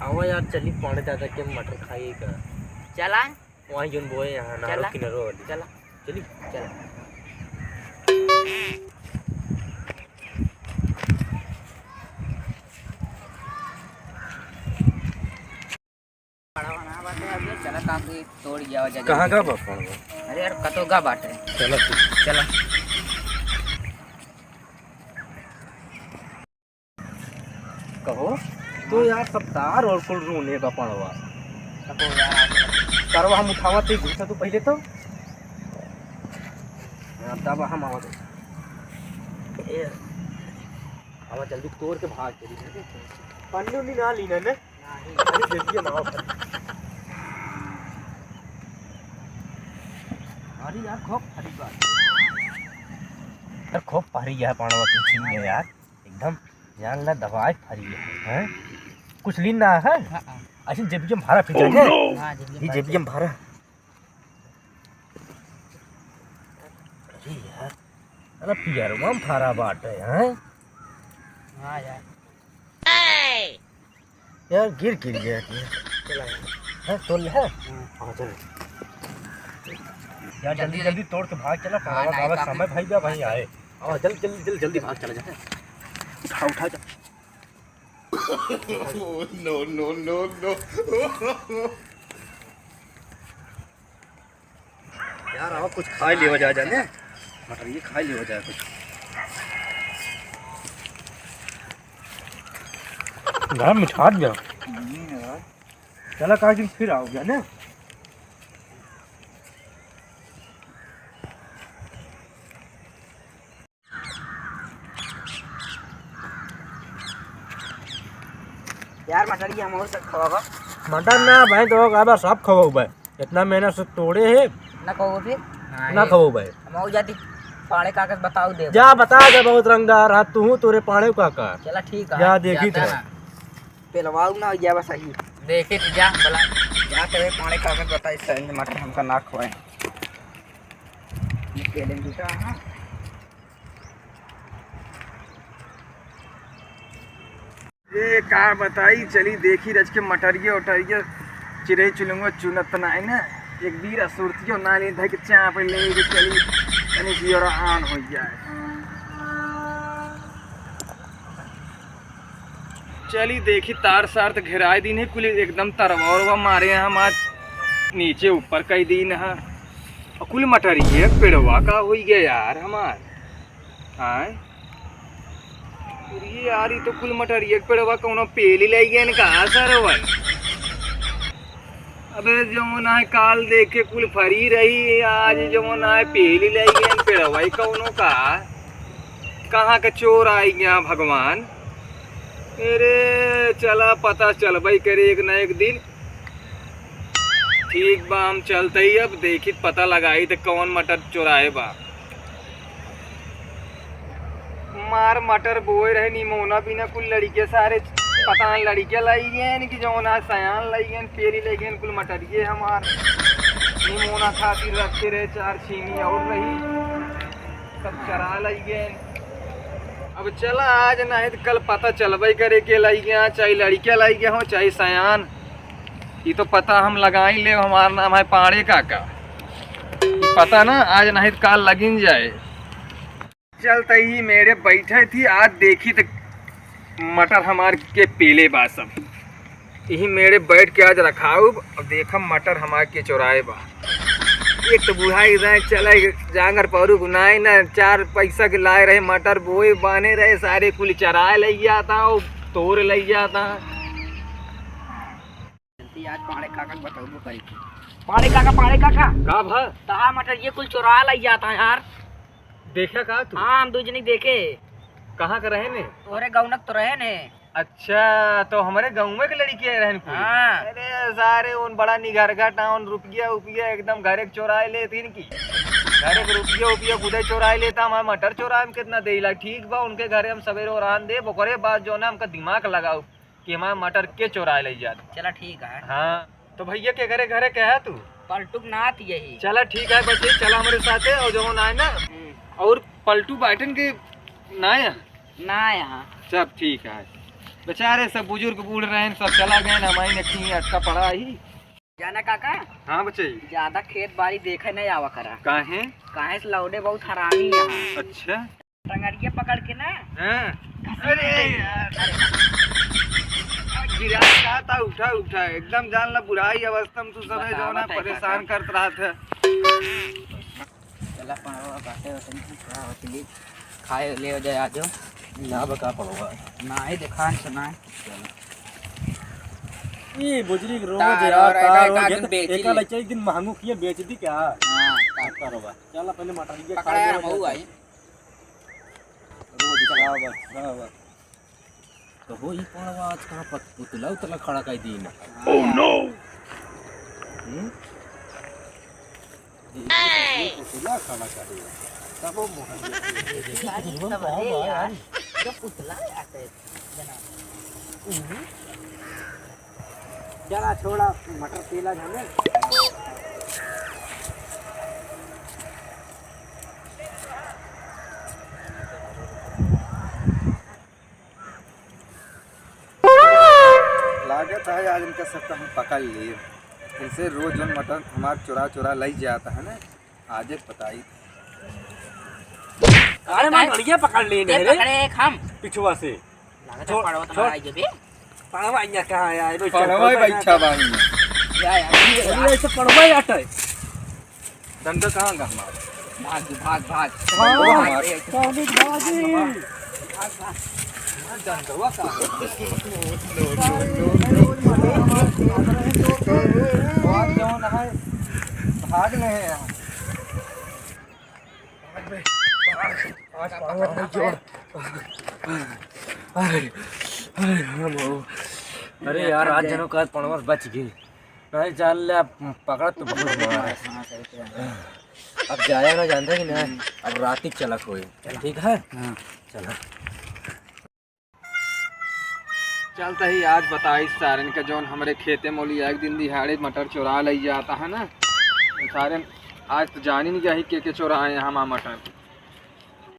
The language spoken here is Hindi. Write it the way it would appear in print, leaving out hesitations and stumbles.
आवा यार चली पानी दादा के मटर खाइए का। चला वहीं जोन बोए यहाँ नारो किनारो वाली। चला चली चला। चला काफी तोड़ गया जा। कहाँ का बापा? अरे यार कतोगा बाटे। चलो चला कहो तो यार सब तार और कुल रोने का पड़वा कतो यार करवा हम उठावा तो घुसा तो पहले तो तब हम आवा तो ए आवा जल्दी तोड़ के भाग चली पन्नू नहीं ना लीना ने अरे जल्दी माओ अरे यार खूब फरी बात यार खूब फरी है पाणवा तो ठीक है यार एकदम जान ला दवाई फरी है कुछ लीन ना है अच्छा जेबीएम भारा फिर जाए हां ये जेबीएम भारा अरे यार अरे पियरवा में भारा बाट है हैं हां यार यार गिर गया चला है तोड़ है हां चल यार जल्दी जल्दी तोड़ के भाग चला पावा बाबा समय भाई बा भाई आए और जल्दी जल्दी जल्दी भाग चला जा उठा उठा जा no यार आओ कुछ खा ले हो जाने मटर ये खा ले हो जाए कुछ घर में छाट गया चला काज दिन फिर आओ गया ना यार मटर हम और सब खवागा मटर ना भाई तो का बस सब खवाओ भाई इतना मेहनत से तोड़े है ना कहो फिर ना खवाओ भाई हम हो जाती पाड़े कागज बताओ दे जा बता दे बहुत रंगदार हाथ तू तोरे पाड़े काका चला ठीक है जा देखी तो पेलवाऊ ना या बस सही देखे तो जा बोला जा करे पाड़े कागज बता इस साइड में मटर हमका ना खवाए निकले बेटा हां ये का बताई चली देखी रज के मटरिए उटरिए चिड़ै चुलंगो चुनत नाई ना एक बीर असुरतियो ना ले धक चाप ले के चली तनी जियोर आन हो जाए चली देखी तार सार तो घेराए दिन है कुल एकदम तरवा मारे हैं हम आज नीचे ऊपर कई दिन है और कुल मटरिए पेड़वा का हो गया यार हमार हाँ ये यार ये तो कुल मटर एक पेड़वा कोनो पेली ले गए कहा सर भाई अबे जो ना काल देखे कुल फरी रही आज जो ना पेली ले गए पेड़वा कोनो का कहाँ का चोर आई गया भगवान अरे चला पता चल भाई करे एक ना एक दिन ठीक बा हम चलते ही अब देखी पता लगाई तो कौन मटर चोराए बा मार मटर बोए रहे निमोना बिना कुल लड़के सारे पता लड़के लाई गए कि जो ना सयान लाई गए पेरी लाई गए कुल मटर ये हमार निमोना खातिर रखे रहे चार छीनी और रही सब चरा लाई गए अब चला आज नहीं तो कल पता चलबे करे के लाई गया चाहे लड़के लाई गए हो चाहे सयान ये तो पता हम लगाई ले हमारा नाम है पाड़े काका पता ना आज नहीं तो कल लगिन जाए चलते ही मेरे बैठे थी आज देखी तो मटर हमार के पेले बा सब यही मेरे बैठ के आज रखाऊ अब देखा मटर हमार के चौराहे बा एक तो बुढ़ाई रहे चले जांगर पौरू गुनाई ना चार पैसा के लाए रहे मटर बोए बाने रहे सारे कुल चराए ले जाता और तोड़ ले जाता आज पाड़े काका बताओ करी पाड़े काका का भा तहा मटर ये कुल चुरा ले जाता है यार देखा का तू हाँ हम दूजनी देखे कहाँ का रहे ने तोरे गौनक तो रहे ने अच्छा तो हमारे गाँव में के लड़की रहन हाँ अरे सारे उन बड़ा निगरगा टाउन रुपया उपया एकदम घर एक चोराए लेती की घर एक रुपया उपया खुदे चोराए लेता हमारे मटर चोराए में कितना देला ठीक बा उनके घरे हम सवेरे और दे बकरे बाद जो ना हमका दिमाग लगाओ कि हमारे मटर के चोराए ले जाता चला ठीक है हाँ तो भैया के घरे घरे क्या है तू पलटुक नाथ यही चला ठीक है बच्चे चला हमारे साथ और जो ना है ना और पलटू बैठन के ना ना यहाँ सब ठीक है बेचारे सब बुजुर्ग बूढ़ रहे हैं, सब चला गए ना, हमारी नक्की अटका पड़ा ही। जाना काका हाँ बच्चे। ज्यादा खेत बाड़ी देखे नहीं आवा करा। काहे? काहे से लौडे बहुत हरामी यहाँ। अच्छा। टंगड़िया पकड़ के ना। हाँ। अरे यार गिरा का था, उठा उठा एकदम जान ला बुढ़ाई अवस्था में तू सब है जो ना परेशान करत रहा था। चला पड़वा बाटे होते खाए ले हो जाए आज ना बका पड़वा ना ही देखा सुना ये बुजरी रोज तार यार और तार एक और दिन बेच एक ली। लच्चा एक दिन महंगू किए बेच दी क्या? हां करोबा चल पहले मटर ये पकड़ा यार मऊ आई रोज चलाओ बस तो हो ही पड़वा आज कहां पुतला उतला खड़ा कर दी ना। ओह नो पुतला खड़ा कर दिया तब वो यार जो पुतला आते जरा छोड़ा मटर पीला जाने लागत है आज इनका सबका हम पकड़ लिए। इनसे रोज जो मटन हमार चुरा चुरा लाई जाता है ना, आज पता ही। अरे मैं बढ़िया पकड़ ली ये पकड़े हम पिछुआ से लागत है पड़वा तुम्हारा आई जेबे पड़वा यहाँ कहाँ है यार? पड़वा ही बैठा बानी यार ऐसे पड़वा ही आता है दंड कहाँ गा हमारा? भाग भाग दंडवा का भाग नहीं है यहाँ। अरे यार आज जनों का पड़वा बच गई नहीं जान ले पकड़ तो बहुत मारा अब जाया ना जानता कि ना अब रात ही चला कोई ठीक है चला चलता ही आज बताई सारन का जौन हमारे खेते मोली एक दिन दिहाड़े मटर चुरा ली जाता है ना सारन आज तो जान ही नहीं गया ही के चुराए यहाँ मटर।